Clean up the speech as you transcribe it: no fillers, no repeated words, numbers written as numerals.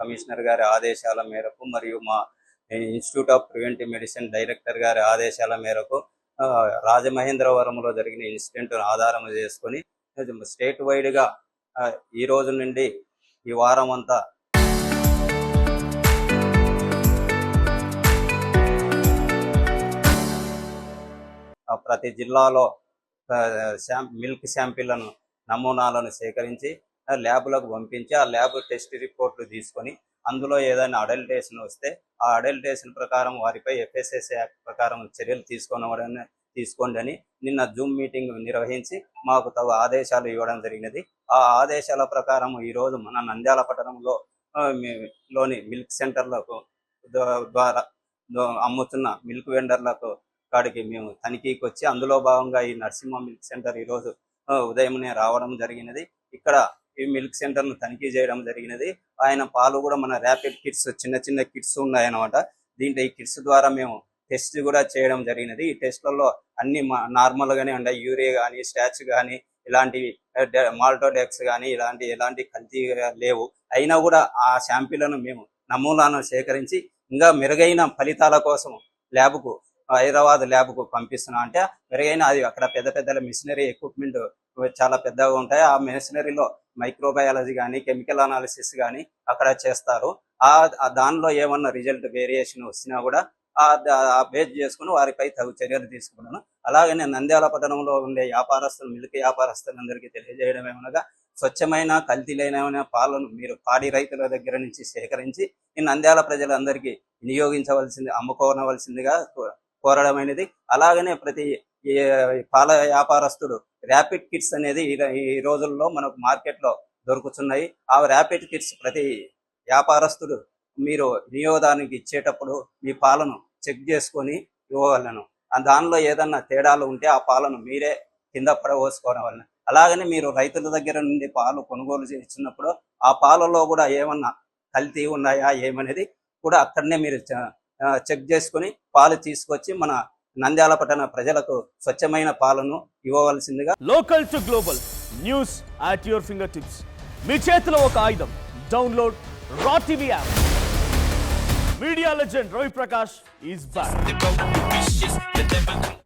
Commissioner గారి ఆదేశాల మేరకు మరియు మా institute of preventive medicine director గారి ఆదేశాల మేరకు రాజమహేంద్రవరంలో జరిగిన ఇన్సిడెంట్ ఆధారం చేసుకొని స్టేట్ వైడ్గా ఈ రోజు నుండి ఈ వారం అంతా ప్రతి జిల్లాలో మిల్క్ శాంపిళ్లను నమూనాలను సేకరించి ల్యాబ్లకు పంపించి ఆ ల్యాబ్ టెస్ట్ రిపోర్ట్లు తీసుకొని అందులో ఏదైనా అడల్టేషన్ వస్తే ఆ అడల్టేషన్ ప్రకారం వారిపై FSSA యాక్ట్ ప్రకారం చర్యలు తీసుకోండి అని నిన్న జూమ్ మీటింగ్ నిర్వహించి మాకు తగు ఆదేశాలు ఇవ్వడం జరిగినది. ఆ ఆదేశాల ప్రకారం ఈరోజు మన నంద్యాల పట్టణంలో లోని మిల్క్ సెంటర్లకు ద్వారా అమ్ముతున్న మిల్క్ వెండర్లకు కాడికి మేము తనిఖీకి వచ్చి అందులో భాగంగా ఈ నరసింహ మిల్క్ సెంటర్ ఈరోజు ఉదయంనే రావడం జరిగినది. ఇక్కడ ఈ మిల్క్ సెంటర్ను తనిఖీ చేయడం జరిగినది. ఆయన పాలు కూడా మన ర్యాపిడ్ కిట్స్ చిన్న చిన్న కిట్స్ ఉన్నాయన్నమాట. దీంట్లో ఈ కిట్స్ ద్వారా మేము టెస్ట్ కూడా చేయడం జరిగినది. ఈ టెస్ట్లలో అన్ని నార్మల్గానే ఉన్నాయి. యూరియా కానీ స్టాచ్ కానీ ఇలాంటివి మాల్టోడెక్స్ కానీ ఎలాంటి కల్తీ లేవు. అయినా కూడా ఆ శాంపిళ్లను మేము నమూనాలను సేకరించి ఇంకా మెరుగైన ఫలితాల కోసం హైదరాబాద్ ల్యాబ్కు పంపిస్తున్నాం. అంటే మెరుగైన అది అక్కడ పెద్ద మిషనరీ ఎక్విప్మెంట్ చాలా పెద్దగా ఉంటాయి. ఆ మిషనరీలో మైక్రోబయాలజీ కానీ కెమికల్ అనాలిసిస్ కానీ అక్కడ చేస్తారు. దానిలో ఏమన్నా రిజల్ట్ వేరియేషన్ వచ్చినా కూడా బేస్ చేసుకుని వారిపై తగు చర్యలు తీసుకున్నాను. అలాగనే నంద్యాల పట్టణంలో ఉండే మిల్క్ వ్యాపారస్తులందరికీ తెలియజేయడం ఏమనగా స్వచ్ఛమైన కల్తీ లేని పాలను మీరు పాడి రైతుల దగ్గర నుంచి సేకరించి ఈ నంద్యాల ప్రజలందరికీ అమ్ముకోవలసిందిగా కోరడమైనది. అలాగనే ప్రతి పాల వ్యాపారస్తుడు ర్యాపిడ్ కిట్స్ అనేది ఈ రోజుల్లో మనకు మార్కెట్లో దొరుకుతున్నాయి. ఆ ర్యాపిడ్ కిట్స్ ప్రతి వ్యాపారస్తుడు మీరు వినియోగానికి ఇచ్చేటప్పుడు మీ పాలను చెక్ చేసుకొని ఇవ్వగలను. దానిలో ఏదన్నా తేడాలు ఉంటే ఆ పాలను మీరే కింద పడవోసుకోవడం వలన, అలాగనే మీరు రైతుల దగ్గర నుండి పాలు కొనుగోలు చేసినప్పుడు ఆ పాలలో కూడా ఏమన్నా కల్తీ ఉన్నాయా ఏమనేది కూడా అక్కడనే మీరు చెక్ చేసుకొని పాలు తీసుకొచ్చి మన నంద్యాల పట్టణ ప్రజలకు స్వచ్ఛమైన పాలను ఇవ్వవలసిందిగా. Local to global news at your fingertips. మీ చేతిలో ఒక ఆయుధం. డౌన్లోడ్ రా TV app. Media legend Ravi Prakash is back.